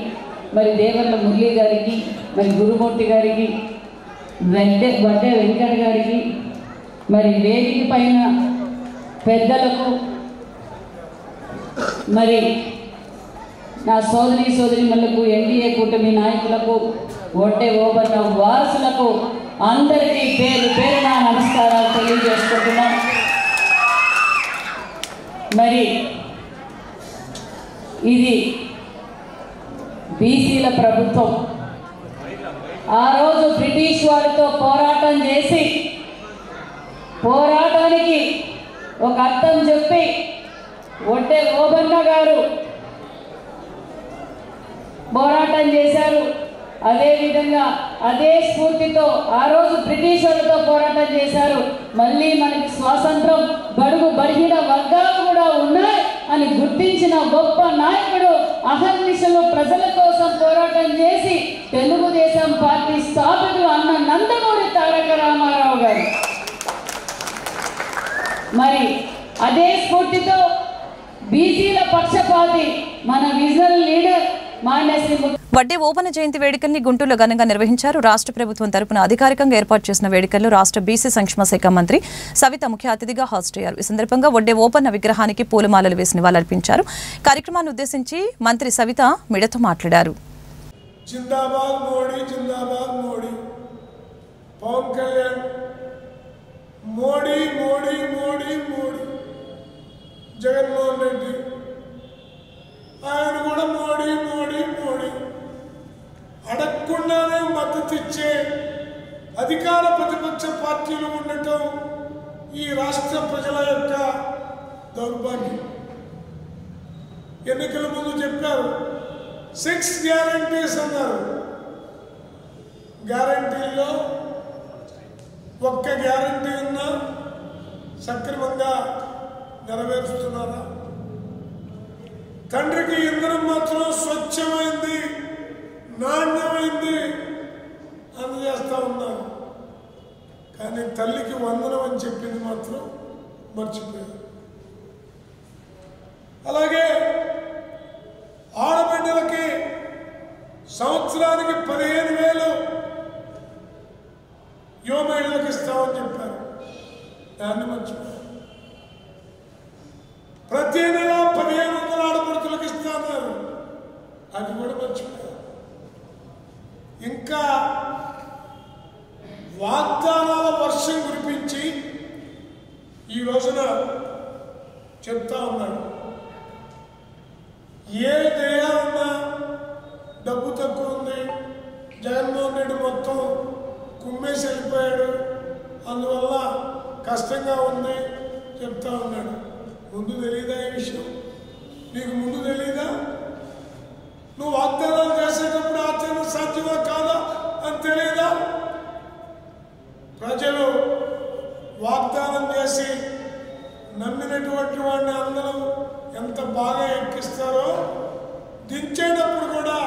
మరి దేవర్ల మురళి గారికి, మరి గురుమూర్తి గారికి, వడ్డే వెంకట గారికి, మరి వేదిక పైన పెద్దలకు, మరి నా సోదరీమణులకు, ఎన్డీఏ కూటమి నాయకులకు, వడ్డే ఓబన్న వారసులకు అందరికీ పేరు పేరున నమస్కారాలు తెలియజేసుకుంటున్నాం. మరి ఇది బీసీల ప్రభుత్వం. ఆ రోజు బ్రిటిష్ వారితో పోరాటం చేసి పోరాటానికి ఒక అర్థం చెప్పి వడ్డే ఓబన్న గారు పోరాటం చేశారు. అదేవిధంగా అదే స్ఫూర్తితో ఆ రోజు బ్రిటిష్ వాళ్ళతో పోరాటం చేశారు. మళ్ళీ మనకి స్వాతంత్రం, బడుగు బలహీన వర్గాలు కూడా ఉన్నాయి అని గుర్తించిన గొప్ప నాయకుడు, అహర్నిశలు ప్రజల కోసం పోరాటం చేసి తెలుగుదేశం పార్టీ స్థాపకుడు అన్న నందమూరి తారక రామారావు గారు. మరి అదే స్ఫూర్తితో బీసీల పక్షపాతి మన విజన్ లీడర్ మాన్యశ్రీ వడ్డే ఓబన్న జయంతి వేడుకల్ని గుంటూరులో ఘనంగా నిర్వహించారు. రాష్ట్ర ప్రభుత్వం తరపున అధికారికంగా ఏర్పాటు చేసిన వేడుకల్లో రాష్ట్ర బీసీ సంక్షేమ శాఖ మంత్రి సవిత ముఖ్య అతిథిగా హాజరయ్యారు. ఈ సందర్భంగా వడ్డే ఓబన్న విగ్రహానికి పూలమాలలు వేసి నివాళులర్పించారు. కార్యక్రమాన్ని ఉద్దేశించి మంత్రి సవిత మీడియాతో మాట్లాడారు. జిందాబాద్ మోడీ, జిందాబాద్ మోడీ, పవన్ కళ్యాణ్ మోడీ మోడీ మోడీ మోడీ, జగన్మోహన్ రెడ్డి ఆయన కూడా మోడీ మోడీ మోడీ, అడగకుండానే మద్దతు ఇచ్చే అధికార ప్రతిపక్ష పార్టీలు ఉండటం ఈ రాష్ట్ర ప్రజల యొక్క దౌర్భాగ్యం. ఎన్నికల ముందు చెప్పారు 6 గ్యారంటీస్ అన్నారు. గ్యారంటీల్లో ఒక్క గ్యారంటీ ఉన్నా సక్రమంగా నెరవేరుస్తున్నారా? తండ్రికి ఇంధనం మాత్రం స్వచ్ఛమైంది, నాణ్యమైంది అందజేస్తూ ఉన్నారు. కానీ తల్లికి వందనం అని చెప్పింది మాత్రం మర్చిపోయారు. అలాగే ఆడబిడ్డలకి సంవత్సరానికి 15,000 యువ మహిళలకు ఇస్తామని చెప్పారు. దాన్ని మర్చిపోయారు. ప్రతి నెల 1,500 ఆడపడుతులకు ఇస్తున్నారు. అది కూడా మర్చిపోయారు. ఇంకా వాగ్దానాల వర్షం కురిపించి ఈ రోజున చెప్తా ఉన్నాడు, ఏ దేయాలన్నా డబ్బు తక్కువ ఉంది, జగన్మోహన్ రెడ్డి మొత్తం కుమ్మేసి వెళ్ళిపోయాడు, అందువల్ల కష్టంగా ఉంది చెప్తా ఉన్నాడు. ముందు తెలియదా ఈ విషయం? నీకు ముందు తెలియదా? నువ్వు వాగ్దానాలు చేసేటప్పుడు ఆచరణ సాధ్యమా కాదా అని తెలియదా? ప్రజలు వాగ్దానం చేసి నమ్మినటువంటి వాడిని అందరూ ఎంత బాగా ఎక్కిస్తారో, దించేటప్పుడు కూడా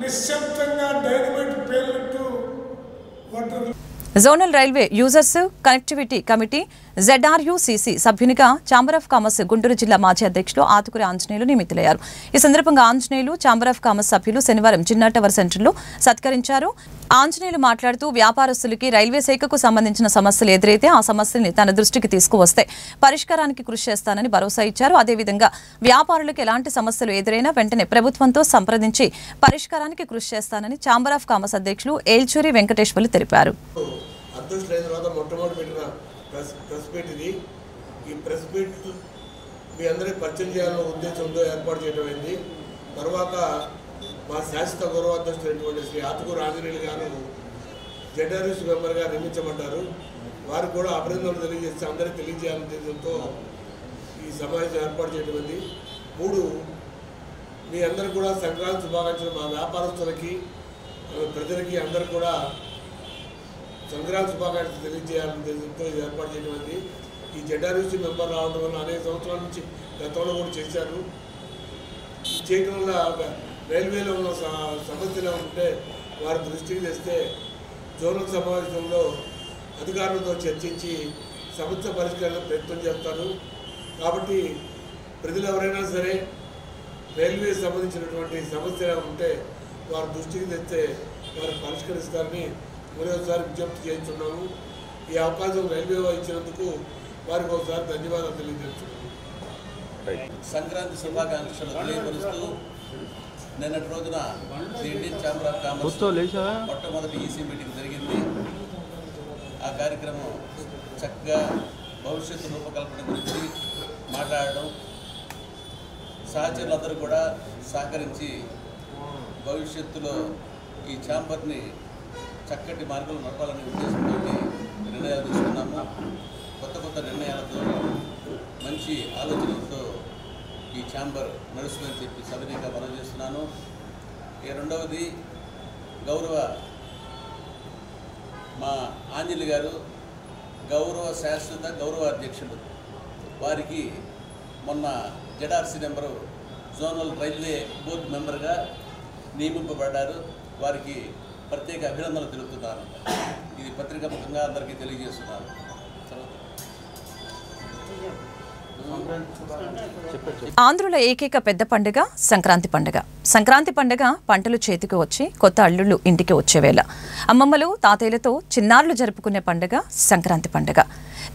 నిశ్శబ్దంగా డైనమైట్ పేలినట్టు ఒట్టరు. Zonal railway users connectivity committee ZRUCC సభ్యునిగా ఛాంబర్ ఆఫ్ కామర్స్ గుంటూరు జిల్లా మాజీ అధ్యక్షులు ఆతుకూరి ఆంజనేయులు నియమితులయ్యారు. ఈ సందర్భంగా ఆంజనేయులు ఛాంబర్ ఆఫ్ కామర్స్ సభ్యులు శనివారం జిన్నా టవర్ సెంటర్లో సత్కరించారు. ఆంజనేయులు మాట్లాడుతూ వ్యాపారస్తులకి రైల్వే శాఖకు సంబంధించిన సమస్యలు ఎదురైతే ఆ సమస్యల్ని తన దృష్టికి తీసుకువస్తే పరిష్కారానికి కృషి చేస్తానని భరోసా ఇచ్చారు. అదేవిధంగా వ్యాపారులకు ఎలాంటి సమస్యలు ఎదురైనా వెంటనే ప్రభుత్వంతో సంప్రదించి పరిష్కారానికి కృషి చేస్తానని ఛాంబర్ ఆఫ్ కామర్స్ అధ్యక్షులు ఏల్చూరి వెంకటేశ్వర్లు తెలిపారు. ప్రెస్ మీట్ ఇది. ఈ ప్రెస్ మీట్ మీ అందరికీ పరిచయం చేయాలన్న ఉద్దేశంతో ఏర్పాటు చేయడం అయింది. తర్వాత మా శాశ్వత గౌరవాధ్యక్షుడైనటువంటి శ్రీ ఆతుకూరి ఆంజనేయులు గారు ZRUC మెంబర్గా నియమించబడ్డారు. వారికి కూడా అభినందనలు తెలియజేస్తే అందరికీ తెలియజేయాలన్న ఉద్దేశంతో ఈ సమావేశం ఏర్పాటు చేయడం అయింది. 3, మీ అందరికీ కూడా సంక్రాంతి శుభాకాంక్షలు. మా వ్యాపారస్తులకి ప్రజలకి అందరికీ కూడా సంక్రాంతి శుభాకాంక్షలు తెలియజేయాలని ఉద్దేశంతో ఏర్పాటు చేయడం అయింది. ఈ ZRUC మెంబర్ రావడం వల్ల అనేక సంవత్సరాల నుంచి గతంలో కూడా చేశారు. చేయడం వల్ల రైల్వేలో ఉన్న సమస్యలు ఉంటే వారి దృష్టికి తెస్తే జోనల్ సమావేశంలో అధికారులతో చర్చించి సమస్య పరిష్కారానికి ప్రయత్నం చేస్తారు. కాబట్టి ప్రజలు ఎవరైనా సరే రైల్వే సంబంధించినటువంటి సమస్య ఉంటే వారి దృష్టికి తెస్తే వారు పరిష్కరిస్తారని మరోసారి విజ్ఞప్తి చేయించున్నాము. ఈ అవకాశం రైల్వే వారు ఇచ్చినందుకు వారికి ఒకసారి ధన్యవాదాలు తెలియజేస్తున్నాము. సంక్రాంతి శుభాకాంక్షలు తెలియపరుస్తూ నిన్నటి రోజున ఇండియన్ ఛాంబర్ ఆఫ్ కామర్స్ మొట్టమొదటి ఈసీ మీటింగ్ జరిగింది. ఆ కార్యక్రమం చక్కగా భవిష్యత్తు రూపకల్పన గురించి మాట్లాడడం, సహచరులందరూ కూడా సహకరించి భవిష్యత్తులో ఈ ఛాంబర్ని చక్కటి మార్గంలో నడపాలనే ఉద్దేశంతో నిర్ణయాలు తీసుకున్నాము. కొత్త కొత్త నిర్ణయాలతో మంచి ఆలోచనలతో ఈ ఛాంబర్ నడుస్తుందని చెప్పి సవినీయంగా మనం చేస్తున్నాను. రెండవది గౌరవ మా ఆంజలి గారు గౌరవ శాశ్వత గౌరవ అధ్యక్షులు, వారికి మొన్న జెడ్ఆర్సీ నెంబరు జోనల్ రైల్వే బోర్డు మెంబర్గా నియమింపబడ్డారు. వారికి ప్రత్యేక అభినందనలు తెలుపుతున్నాను. ఇది పత్రికాముఖంగా అందరికీ తెలియజేస్తున్నాను. ఆంధ్రుల ఏకైక పెద్ద పండుగ సంక్రాంతి పండుగ. సంక్రాంతి పండుగ పంటలు చేతికి వచ్చి కొత్త అల్లుళ్ళు ఇంటికి వచ్చేవేళ అమ్మమ్మలు తాతయ్యలతో చిన్నారులు జరుపుకునే పండుగ సంక్రాంతి పండుగ.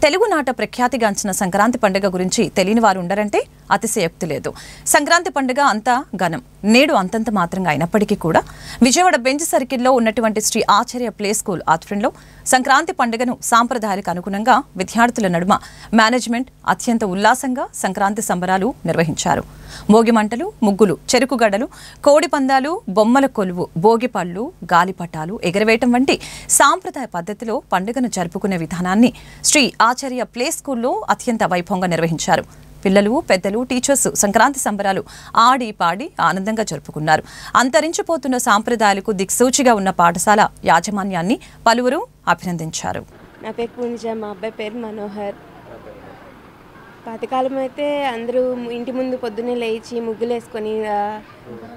తెలుగునాట ప్రఖ్యాతిగాంచిన సంక్రాంతి పండుగ గురించి తెలియని వారు ఉండరంటే అతిశయోక్తి లేదు. సంక్రాంతి పండుగ అంతా ఘనం, నేడు అంతంత మాత్రంగా అయినప్పటికీ కూడా విజయవాడ బెంచ్ సర్కిల్లో ఉన్నటువంటి శ్రీ ఆచార్య ప్లే స్కూల్ ఆధ్వర్యంలో సంక్రాంతి పండుగను సాంప్రదాయాలకు అనుగుణంగా విద్యార్థుల నడుమ మేనేజ్మెంట్ అత్యంత ఉల్లాసంగా సంక్రాంతి సంబరాలు నిర్వహించారు. భోగిమంటలు, ముగ్గులు, చెరుకుగడలు, కోడి పందాలు, బొమ్మల కొలువు, భోగిపళ్ళు, గాలిపటాలు ఎగరవేయటం వంటి సాంప్రదాయ పద్ధతిలో పండుగను జరుపుకునే విధానాన్ని శ్రీ ఆచార్య ప్లే స్కూల్లో అత్యంత వైభవంగా నిర్వహించారు. పిల్లలు, పెద్దలు, టీచర్స్ సంక్రాంతి సంబరాలు ఆడి పాడి ఆనందంగా జరుపుకున్నారు. అంతరించిపోతున్న సాంప్రదాయాలకు దిక్సూచిగా ఉన్న పాఠశాల యాజమాన్యాన్ని పలువురు అభినందించారు. నా పేరు పూనిజ, మా అబ్బాయి పేరు మనోహర్. పాతకాలం అయితే అందరూ ఇంటి ముందు పొద్దున్నే లేచి ముగ్గులు వేసుకొని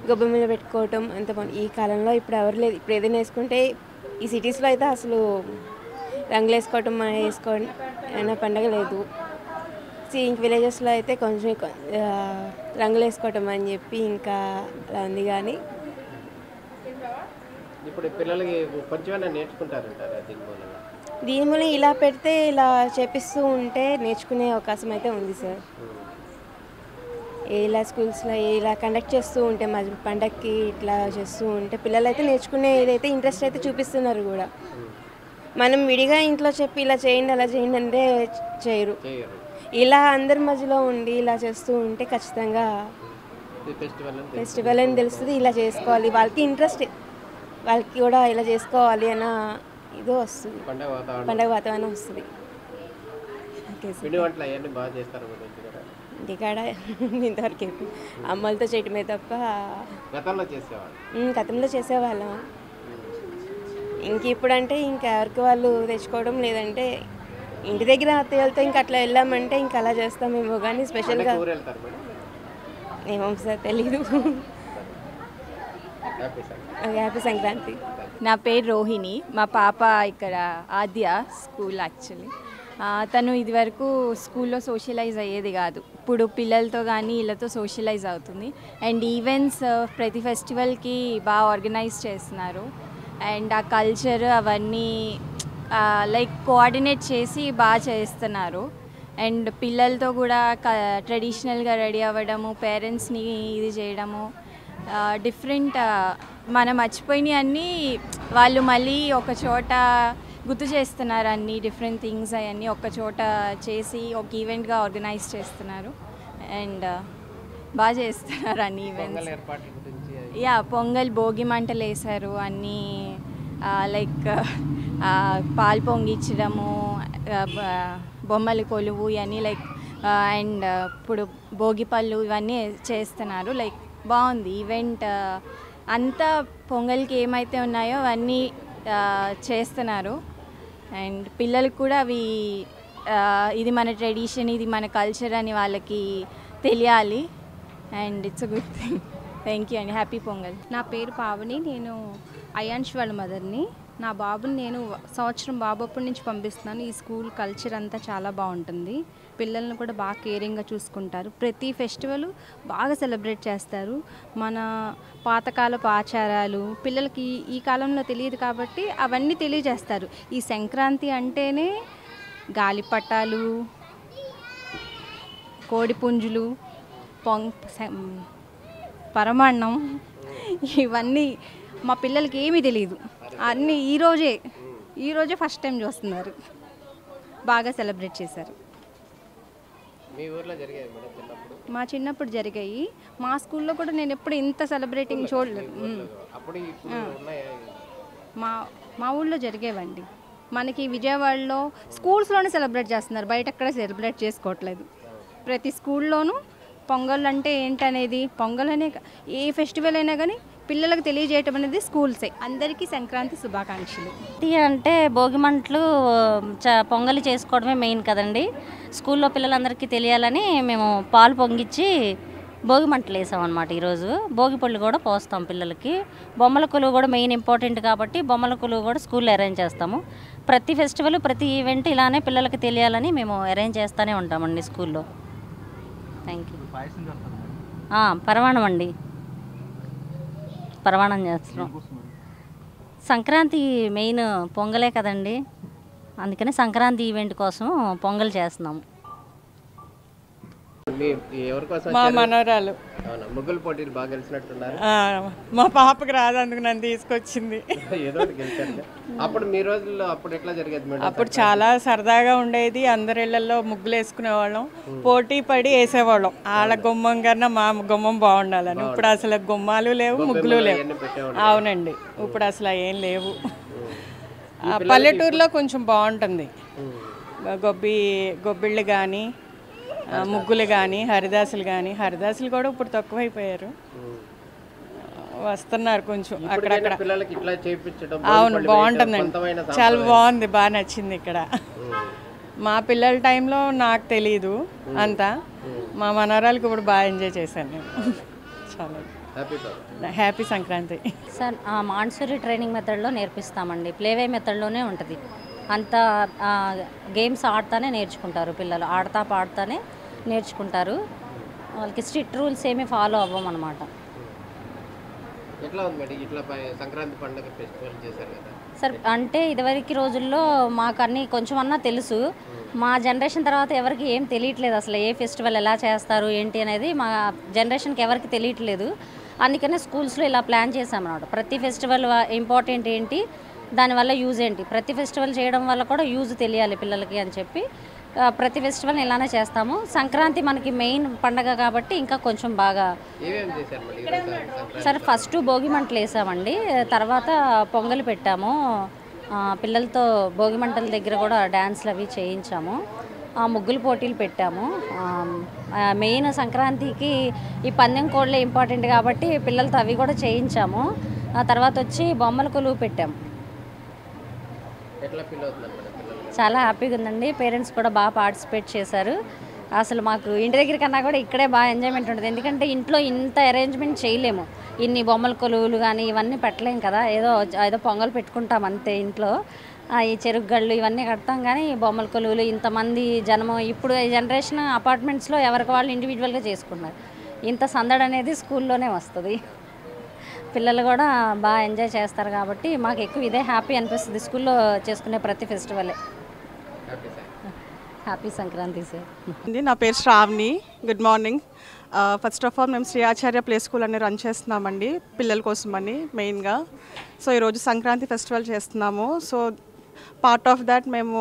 గొబ్బెమ్మలు పెట్టుకోవటం అంత బాగుంది. ఈ కాలంలో ఇప్పుడు ఎవరు లేదు. ఇప్పుడు ఏదైనా వేసుకుంటే ఈ సిటీస్లో అయితే అసలు రంగులు వేసుకోవటం అయినా పండగ లేదు. ఇంక విలేజెస్లో అయితే కొంచెం రంగులు వేసుకోవటం అని చెప్పి ఇంకా అలా ఉంది. కానీ ఇప్పుడు పిల్లలకి కొంచెం నేర్చుకుంటారంటారా దీని మూలం ఇలా పెడితే ఇలా చేపిస్తూ ఉంటే నేర్చుకునే అవకాశం అయితే ఉంది సార్. ఇలా స్కూల్స్లో ఇలా కండక్ట్ చేస్తూ ఉంటే పండగకి ఇట్లా చేస్తూ ఉంటే పిల్లలు అయితే నేర్చుకునే ఇదైతే ఇంట్రెస్ట్ అయితే చూపిస్తున్నారు కూడా. మనం విడిగా ఇంట్లో చెప్పి ఇలా చేయండి అలా చేయండి అంటే చేయరు. ఇలా అందరి మధ్యలో ఉండి ఇలా చేస్తూ ఉంటే ఖచ్చితంగా ఫెస్టివల్ అని తెలుస్తుంది. ఇలా చేసుకోవాలి, వాళ్ళకి ఇంట్రెస్ట్, వాళ్ళకి కూడా ఇలా చేసుకోవాలి అన్న ఇదో వస్తుంది, పండగ వాతావరణం వస్తుంది. ఇంటికాడ ఇంతవరకు అమ్మలతో చేయటమే తప్ప గతంలో చేసేవాళ్ళం. ఇంక ఇప్పుడంటే ఇంకా ఎవరికి వాళ్ళు తెచ్చుకోవడం, లేదంటే ఇంటి దగ్గర అత్తయ్యలతో ఇంకా అట్లా వెళ్ళామంటే ఇంకా అలా చేస్తామేమో. కానీ స్పెషల్గా ఏమో సార్ తెలీదు. హ్యాపీ సంక్రాంతి. నా పేరు రోహిణి. మా పాప ఇక్కడ ఆద్య స్కూల్ యాక్చువల్లీ. తను ఇదివరకు స్కూల్లో సోషలైజ్ అయ్యేది కాదు. ఇప్పుడు పిల్లలతో కానీ వీళ్ళతో సోషలైజ్ అవుతుంది. అండ్ ఈవెంట్స్ ప్రతి ఫెస్టివల్కి బాగా ఆర్గనైజ్ చేస్తున్నారు. అండ్ ఆ కల్చర్ అవన్నీ లైక్ కోఆర్డినేట్ చేసి బాగా చేస్తున్నారు. అండ్ పిల్లలతో కూడా ట్రెడిషనల్గా రెడీ అవ్వడము, పేరెంట్స్ని ఇది చేయడము, డిఫరెంట్ మనం మర్చిపోయినవి అన్నీ వాళ్ళు మళ్ళీ ఒక చోట గుర్తు చేస్తున్నారు. అన్ని డిఫరెంట్ థింగ్స్ అవన్నీ ఒక చోట చేసి ఒక ఈవెంట్గా ఆర్గనైజ్ చేస్తున్నారు. అండ్ బాగా చేస్తున్నారు అన్ని ఈవెంట్స్. పొంగల్, భోగి మంటలు వేశారు అన్నీ. లైక్ పాలు పొంగిచ్చడము, బొమ్మల కొలువు ఇవన్నీ లైక్. అండ్ ఇప్పుడు భోగిపళ్ళు ఇవన్నీ చేస్తున్నారు. లైక్ బాగుంది ఈవెంట్ అంతా. పొంగల్కి ఏమైతే ఉన్నాయో అవన్నీ చేస్తున్నారు. అండ్ పిల్లలకు కూడా అవి ఇది మన ట్రెడిషన్, ఇది మన కల్చర్ అని వాళ్ళకి తెలియాలి. And it's a good thing. Thank you అండి. హ్యాపీ పొంగల్. నా పేరు పావని, నేను అయాన్ష్ వాళ్ళ మదర్ని. నా బాబుని నేను సంవత్సరం బాబు అప్పటి నుంచి పంపిస్తున్నాను. ఈ స్కూల్ కల్చర్ అంతా చాలా బాగుంటుంది. పిల్లల్ని కూడా బాగా కేరింగ్గా చూసుకుంటారు. ప్రతి ఫెస్టివల్ బాగా సెలబ్రేట్ చేస్తారు. మన పాతకాలపు ఆచారాలు పిల్లలకి ఈ కాలంలో తెలియదు కాబట్టి అవన్నీ తెలియజేస్తారు. ఈ సంక్రాంతి అంటేనే గాలిపటాలు, కోడిపుంజులు, పరమాన్నం, ఇవన్నీ మా పిల్లలకి ఏమీ తెలియదు. అన్నీ ఈరోజే ఫస్ట్ టైం చూస్తున్నారు. బాగా సెలబ్రేట్ చేశారు. మీ ఊర్లో జరిగాయి మేడం చిన్నప్పుడు? మా చిన్నప్పుడు జరిగాయి. మా స్కూల్లో కూడా నేను ఎప్పుడు ఇంత సెలబ్రేటింగ్ చూడలేదు. అప్పుడు ఇప్పుడు ఉన్నాయా? మా ఊళ్ళో జరిగేవండి. మనకి విజయవాడలో స్కూల్స్లోనే సెలబ్రేట్ చేస్తున్నారు, బయట ఎక్కడ సెలబ్రేట్ చేసుకోవట్లేదు. ప్రతి స్కూల్లోనూ పొంగల్ అంటే ఏంటనేది, పొంగల్ అనే ఏ ఫెస్టివల్ అయినా కానీ పిల్లలకు తెలియజేయటం అనేది స్కూల్సే. అందరికీ సంక్రాంతి శుభాకాంక్షలు. అంటే భోగిమంటలు పొంగలి చేసుకోవడమే మెయిన్ కదండి. స్కూల్లో పిల్లలందరికీ తెలియాలని మేము పాలు పొంగిచ్చి భోగిమంటలు వేసామన్నమాట. ఈరోజు భోగి పళ్ళు కూడా పోస్తాం పిల్లలకి. బొమ్మల కొలువు కూడా మెయిన్ ఇంపార్టెంట్ కాబట్టి బొమ్మల కొలువు కూడా స్కూల్లో అరేంజ్ చేస్తాము. ప్రతి ఫెస్టివల్ ప్రతి ఈవెంట్ ఇలానే పిల్లలకి తెలియాలని మేము అరేంజ్ చేస్తూనే ఉంటామండి స్కూల్లో. Thank you. పరమాణం అండి, పరమాణం చేస్తున్నాం. సంక్రాంతి మెయిన్ పొంగలే కదండి, అందుకని సంక్రాంతి ఈవెంట్ కోసం పొంగల్ చేస్తున్నాము. మా మనవరాలు ముగ్గులు పోటీలు బాగా గెలిచినట్టున్నారు. మా పాపకి రాదు, అందుకు నన్ను తీసుకొచ్చింది. ఏదో గెలిచారు. అప్పుడు మీ రోజుల్లో అప్పుడు ఎట్లా జరిగేది మేడం? అప్పుడు చాలా సరదాగా ఉండేది. అందరి ఇళ్లలో ముగ్గులు వేసుకునేవాళ్ళం, పోటీ పడి వేసేవాళ్ళం. వాళ్ళ గుమ్మం కన్నా మా గుమ్మం బాగుండాలని. ఇప్పుడు అసలు గుమ్మాలు లేవు, ముగ్గులు లేవు. అవునండి, ఇప్పుడు అసలు ఏం లేవు. పల్లెటూరులో కొంచెం బాగుంటుంది. గొబ్బిళ్ళు కానీ, ముగ్గులు కానీ, హరిదాసులు కూడా ఇప్పుడు తక్కువైపోయారు, వస్తున్నారు కొంచెం అక్కడక్కడ. అవును, బాగుంటుందండి, చాలా బాగుంది, బాగా నచ్చింది ఇక్కడ. మా పిల్లల టైంలో నాకు తెలీదు అంతా, మా మనవరాలకు ఇప్పుడు బాగా ఎంజాయ్ చేశాను నేను. చాలా హ్యాపీ సంక్రాంతి. సార్ మాన్సూరి ట్రైనింగ్ మెథడ్లో నేర్పిస్తామండి. ప్లేవే మెథడ్లోనే ఉంటుంది. అంత గేమ్స్ ఆడుతానే నేర్చుకుంటారు పిల్లలు, ఆడతా పాడుతానే నేర్చుకుంటారు. వాళ్ళకి స్ట్రిక్ట్ రూల్స్ ఏమీ ఫాలో అవ్వమన్నమాట. ఎట్లా ఉంది మేడం ఇట్లా సంక్రాంతి పండుగ ఫెస్టివల్ చేశారు కదా సార్? అంటే ఇదివరకు రోజుల్లో మాకు అన్నీ కొంచెం అన్నా తెలుసు. మా జనరేషన్ తర్వాత ఎవరికి ఏం తెలియట్లేదు అసలు, ఏ ఫెస్టివల్ ఎలా చేస్తారు ఏంటి అనేది మా జనరేషన్కి ఎవరికి తెలియట్లేదు. అందుకనే స్కూల్స్లో ఇలా ప్లాన్ చేసామన్నమాట. ప్రతి ఫెస్టివల్ ఇంపార్టెంట్ ఏంటి, దానివల్ల యూజ్ ఏంటి, ప్రతి ఫెస్టివల్ చేయడం వల్ల కూడా యూజ్ తెలియాలి పిల్లలకి అని చెప్పి ప్రతి ఫెస్టివల్ ఇలానే చేస్తాము. సంక్రాంతి మనకి మెయిన్ పండగ కాబట్టి ఇంకా కొంచెం బాగా. సరే, ఫస్ట్ భోగి మంటలు వేసామండి, తర్వాత పొంగలి పెట్టాము. పిల్లలతో భోగి మంటల దగ్గర కూడా డ్యాన్స్లు అవి చేయించాము. ముగ్గులు పోటీలు పెట్టాము. మెయిన్ సంక్రాంతికి ఈ పందెం కోడ్లే ఇంపార్టెంట్ కాబట్టి పిల్లలతో అవి కూడా చేయించాము. తర్వాత వచ్చి బొమ్మల కొలువు పెట్టాము. చాలా హ్యాపీగా ఉందండి. పేరెంట్స్ కూడా బాగా పార్టిసిపేట్ చేశారు. అసలు మాకు ఇంటి దగ్గర కన్నా కూడా ఇక్కడే బాగా ఎంజాయ్మెంట్ ఉంటుంది. ఎందుకంటే ఇంట్లో ఇంత అరేంజ్మెంట్ చేయలేము, ఇన్ని బొమ్మల కొలువులు కానీ ఇవన్నీ పెట్టలేము కదా. ఏదో పొంగల్ పెట్టుకుంటాం అంతే ఇంట్లో. ఈ చెరుకు గళ్ళు ఇవన్నీ కడతాం, కానీ బొమ్మల కొలువులు ఇంతమంది జనము ఇప్పుడు జనరేషన్ అపార్ట్మెంట్స్లో ఎవరికి వాళ్ళు ఇండివిజువల్గా చేసుకున్నారు. ఇంత సందడి అనేది స్కూల్లోనే వస్తుంది. పిల్లలు కూడా బాగా ఎంజాయ్ చేస్తారు కాబట్టి మాకు ఎక్కువ ఇదే హ్యాపీ అనిపిస్తుంది స్కూల్లో చేసుకునే ప్రతి ఫెస్టివలే. Happy Sankranti sir. నా పేరు Shravani. Good morning. First of all మేము శ్రీ ఆచార్య ప్లే స్కూల్ అని రన్ చేస్తున్నామండి పిల్లల కోసమని మెయిన్గా. సో ఈరోజు సంక్రాంతి ఫెస్టివల్ చేస్తున్నాము. సో పార్ట్ ఆఫ్ దాట్ మేము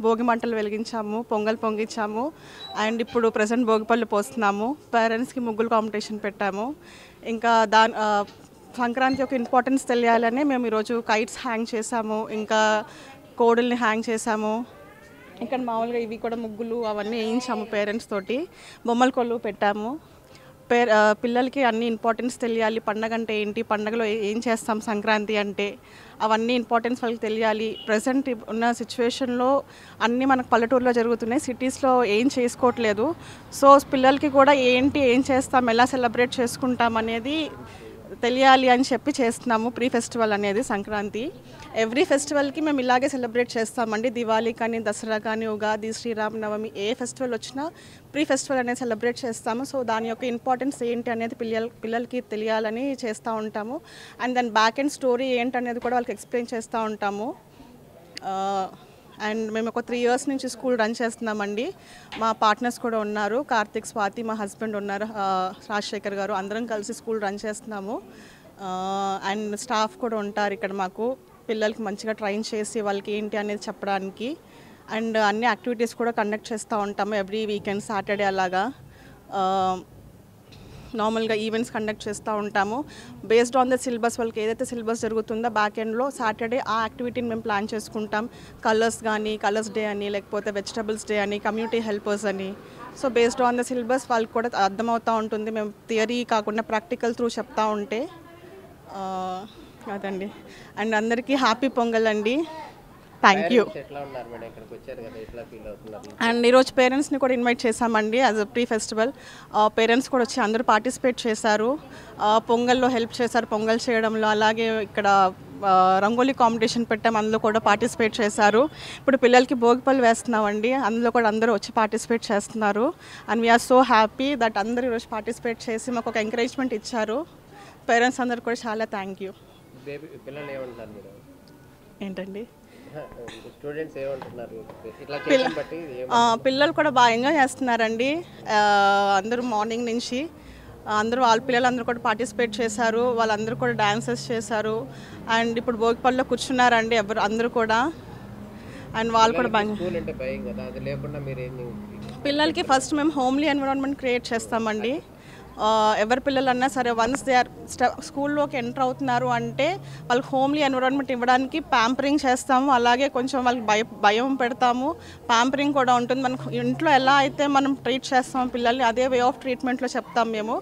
భోగి మంటలు వెలిగించాము, పొంగల్ పొంగించాము, అండ్ ఇప్పుడు ప్రజెంట్ భోగిపళ్ళు పోస్తున్నాము. పేరెంట్స్కి ముగ్గులు కాంపిటీషన్ పెట్టాము. ఇంకా సంక్రాంతి యొక్క ఇంపార్టెన్స్ తెలియాలని మేము ఈరోజు కైట్స్ హ్యాంగ్ చేసాము, ఇంకా కోడుల్ని హ్యాంగ్ చేసాము. ఇక్కడ మామూలుగా ఇవి కూడా ముగ్గులు అవన్నీ వేయించాము పేరెంట్స్ తోటి. బొమ్మల కొలువు పెట్టాము. పిల్లలకి అన్ని ఇంపార్టెన్స్ తెలియాలి. పండగ అంటే ఏంటి, పండగలో ఏం చేస్తాం, సంక్రాంతి అంటే అవన్నీ ఇంపార్టెన్స్ వాళ్ళకి తెలియాలి. ప్రజెంట్ ఉన్న సిచ్యువేషన్లో అన్నీ మనకు పల్లెటూరులో జరుగుతున్నాయి, సిటీస్లో ఏం చేసుకోవట్లేదు. సో పిల్లలకి కూడా ఏంటి, ఏం చేస్తాం, ఎలా సెలబ్రేట్ చేసుకుంటాం అనేది తెలియాలి అని చెప్పి చేస్తున్నాము ప్రీ ఫెస్టివల్ అనేది సంక్రాంతి. ఎవ్రీ ఫెస్టివల్కి మేము ఇలాగే సెలబ్రేట్ చేస్తామండి. దివాళీ కానీ, దసరా కానీ, ఉగాది, శ్రీరామనవమి, ఏ ఫెస్టివల్ వచ్చినా ప్రీ ఫెస్టివల్ అనేది సెలబ్రేట్ చేస్తాము. సో దాని యొక్క ఇంపార్టెన్స్ ఏంటి అనేది పిల్లలకి తెలియాలని చేస్తూ ఉంటాము. అండ్ దాని బ్యాక్ అండ్ స్టోరీ ఏంటి అనేది కూడా వాళ్ళకి ఎక్స్ప్లెయిన్ చేస్తూ ఉంటాము. అండ్ మేము ఒక 3 years నుంచి స్కూల్ రన్ చేస్తున్నామండి. మా పార్ట్నర్స్ కూడా ఉన్నారు, కార్తిక్, స్వాతి, మా హస్బెండ్ ఉన్నారు, రాజశేఖర్ గారు, అందరం కలిసి స్కూల్ రన్ చేస్తున్నాము. అండ్ స్టాఫ్ కూడా ఉంటారు ఇక్కడ మాకు, పిల్లలకి మంచిగా ట్రైన్ చేసి వాళ్ళకి ఏంటి అనేది చెప్పడానికి. అండ్ అన్ని యాక్టివిటీస్ కూడా కండక్ట్ చేస్తూ ఉంటాము ఎవ్రీ వీకెండ్, సాటర్డే అలాగా నార్మల్గా ఈవెంట్స్ కండక్ట్ చేస్తూ ఉంటాము. బేస్డ్ ఆన్ ద సిలబస్, వాళ్ళకి ఏదైతే సిలబస్ జరుగుతుందో బ్యాక్ ఎండ్లో సాటర్డే ఆ యాక్టివిటీని మేము ప్లాన్ చేసుకుంటాం. కలర్స్ కానీ, కలర్స్ డే అని, లేకపోతే వెజిటబుల్స్ డే అని, కమ్యూనిటీ హెల్పర్స్ అని. So based on the syllabus వాళ్ళకి కూడా అర్థమవుతూ ఉంటుంది. మేము థియరీ కాకుండా ప్రాక్టికల్ త్రూ చెప్తా ఉంటే అదండి. అండ్ అందరికీ హ్యాపీ పొంగల్ అండి. Thank you. అండ్ ఈరోజు పేరెంట్స్ని కూడా ఇన్వైట్ చేశామండి as a pre festival. Parents కూడా వచ్చి అందరూ పార్టిసిపేట్ చేశారు, పొంగల్లో హెల్ప్ చేశారు, పొంగల్ చేయడంలో. అలాగే ఇక్కడ రంగోలీ కాంపిటీషన్ పెట్టాం, అందులో కూడా పార్టిసిపేట్ చేశారు. ఇప్పుడు పిల్లలకి భోగిపళ్ళు వేస్తున్నామండి, అందులో కూడా అందరూ వచ్చి పార్టిసిపేట్ చేస్తున్నారు. And we are so happy that అందరూ ఈరోజు పార్టిసిపేట్ చేసి మాకు ఒక ఎంకరేజ్మెంట్ ఇచ్చారు. పేరెంట్స్ అందరు కూడా చాలా థ్యాంక్ యూ. ఏంటండి పిల్లలు కూడా బాగా ఎంజాయ్ చేస్తున్నారండి. అందరూ మార్నింగ్ నుంచి వాళ్ళ పిల్లలందరూ కూడా పార్టిసిపేట్ చేశారు, వాళ్ళందరూ కూడా డాన్సెస్ చేశారు. అండ్ ఇప్పుడు భోగిపళ్ళలో కూర్చున్నారండి అందరూ కూడా. అండ్ వాళ్ళు కూడా బాగా పిల్లలకి ఫస్ట్ మేము హోమ్లీ ఎన్విరాన్మెంట్ క్రియేట్ చేస్తామండి. ఎవరి పిల్లలన్నా సరే వన్స్ దే ఆర్ స్కూల్లోకి ఎంటర్ అవుతున్నారు అంటే వాళ్ళకి హోమ్లీ ఎన్విరాన్మెంట్ ఇవ్వడానికి ప్యాంపరింగ్ చేస్తాము. అలాగే కొంచెం వాళ్ళకి భయం పెడతాము, ప్యాంపరింగ్ కూడా ఉంటుంది. మనకు ఇంట్లో ఎలా అయితే మనం ట్రీట్ చేస్తాము పిల్లల్ని, అదే వే ఆఫ్ ట్రీట్మెంట్లో చెప్తాం మేము.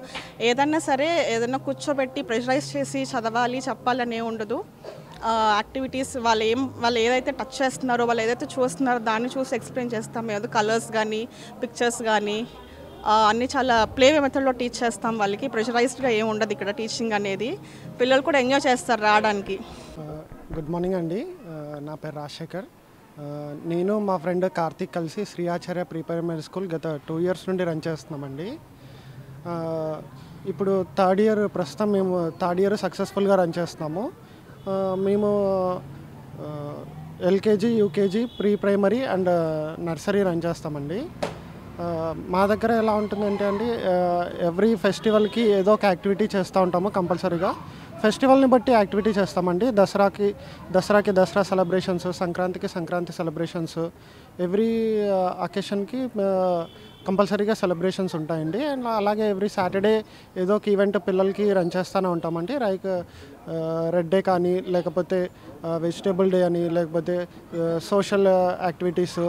ఏదన్నా సరే ఏదైనా కూర్చోబెట్టి ప్రెషరైజ్ చేసి చదవాలి చెప్పాలనే ఉండదు. యాక్టివిటీస్ వాళ్ళు ఏదైతే టచ్ చేస్తున్నారో, వాళ్ళు ఏదైతే చూస్తున్నారో దాన్ని చూసి ఎక్స్ప్లెయిన్ చేస్తాం. ఏదో కలర్స్ కానీ, పిక్చర్స్ కానీ అన్నీ చాలా ప్లేవే మెథడ్లో టీచ్ చేస్తాం. వాళ్ళకి ప్రెషరైజ్డ్గా ఏమి ఉండదు ఇక్కడ టీచింగ్ అనేది. పిల్లలు కూడా ఎంజాయ్ చేస్తారు రావడానికి. గుడ్ మార్నింగ్ అండి, నా పేరు రాజశేఖర్. నేను మా ఫ్రెండ్ కార్తిక్ కలిసి శ్రీ ఆచార్య ప్రీ ప్రైమరీ స్కూల్ గత 2 years నుండి రన్ చేస్తున్నామండి. ఇప్పుడు ప్రస్తుతం మేము థర్డ్ ఇయర్ సక్సెస్ఫుల్గా రన్ చేస్తున్నాము. మేము LKG, UKG, pre primary and nursery run చేస్తామండి. మా దగ్గర ఎలా ఉంటుందంటే అండి, ఎవ్రీ ఫెస్టివల్కి ఏదో ఒక యాక్టివిటీ చేస్తూ ఉంటాము కంపల్సరీగా. ఫెస్టివల్ని బట్టి యాక్టివిటీ చేస్తామండి. దసరాకి దసరా సెలబ్రేషన్స్, సంక్రాంతికి సంక్రాంతి సెలబ్రేషన్స్, ఎవ్రీ అకేషన్కి కంపల్సరీగా సెలబ్రేషన్స్ ఉంటాయండి. అండ్ అలాగే ఎవ్రీ సాటర్డే ఏదో ఒక ఈవెంట్ పిల్లలకి రన్ చేస్తూనే ఉంటామండి. లైక్ రెడ్ డే కానీ, లేకపోతే వెజిటేబుల్ డే అని, లేకపోతే సోషల్ యాక్టివిటీస్,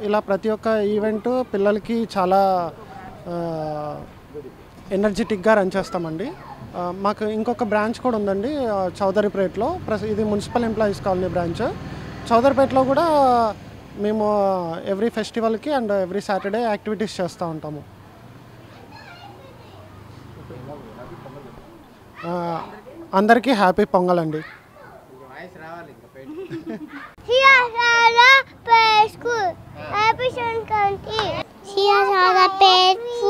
ఇలా ప్రతి ఒక్క ఈవెంట్ పిల్లలకి చాలా ఎనర్జెటిక్గా రన్ చేస్తామండి. మాకు ఇంకొక బ్రాంచ్ కూడా ఉందండి చౌదరిపేటలో. ఇది మున్సిపల్ ఎంప్లాయీస్ కాలనీ బ్రాంచ్. చౌదరిపేటలో కూడా మేము ఎవ్రీ ఫెస్టివల్కి అండ్ ఎవ్రీ సాటర్డే యాక్టివిటీస్ చేస్తూ ఉంటాము. అందరికీ హ్యాపీ పొంగల్ అండి. Happy Sankranti. Sriyachaya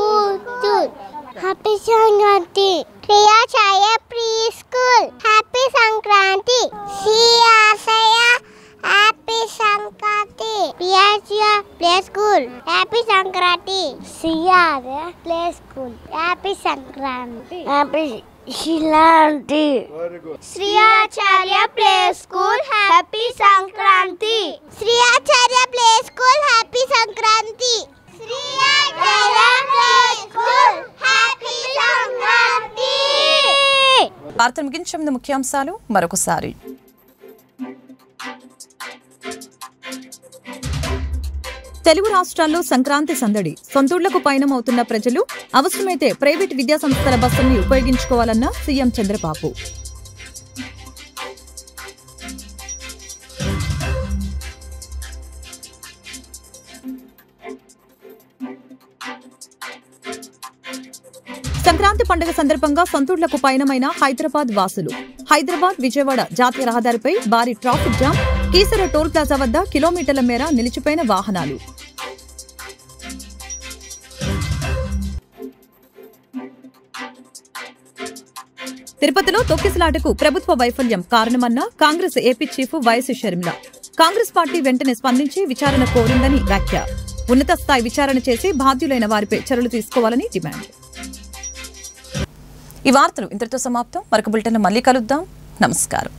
Preschool. Happy Sankranti. Sriyachaya Preschool. Happy Sankranti. Sriyachaya Happy Sankranti. Sriyachaya Preschool. Happy Sankranti. Sriyachaya Preschool. Happy Sankranti. Happy Shilanti. Sriyacharya Play School Happy Sankranti. Sriyacharya Play School Happy Sankranti. Sriyacharya Play School Happy Sankranti. వార్త ముగించే ముందు ముఖ్యాంశాలు మరొకసారి. తెలుగు రాష్ట్రాల్లో సంక్రాంతి సందడి. సొంతూళ్లకు పయనమవుతున్న ప్రజలు అవసరమైతే private విద్యా సంస్థల బస్సుల్ని ఉపయోగించుకోవాలన్న సీఎం చంద్రబాబు. సంక్రాంతి పండుగ సందర్భంగా సొంతూళ్లకు పయనమైన హైదరాబాద్ వాసులు. హైదరాబాద్ విజయవాడ జాతీయ రహదారిపై భారీ traffic jam. Keesara toll plaza వద్ద కిలోమీటర్ల మేర నిలిచిపోయిన వాహనాలు. తిరుపతిలో తొక్కిసలాటకు ప్రభుత్వ వైఫల్యం కారణమన్న Congress AP chief YS Sharmila. Congress party వెంటనే స్పందించి విచారణ కోరిందని వ్యాఖ్య. ఉన్నత స్థాయి విచారణ చేసి బాధ్యులైన వారిపై చర్యలు తీసుకోవాలని డిమాండ్. ఈ వార్తలు ఇంతటితో సమాప్తం. మరొక బులెటిన్లో మళ్ళీ కలుద్దాం. నమస్కారం.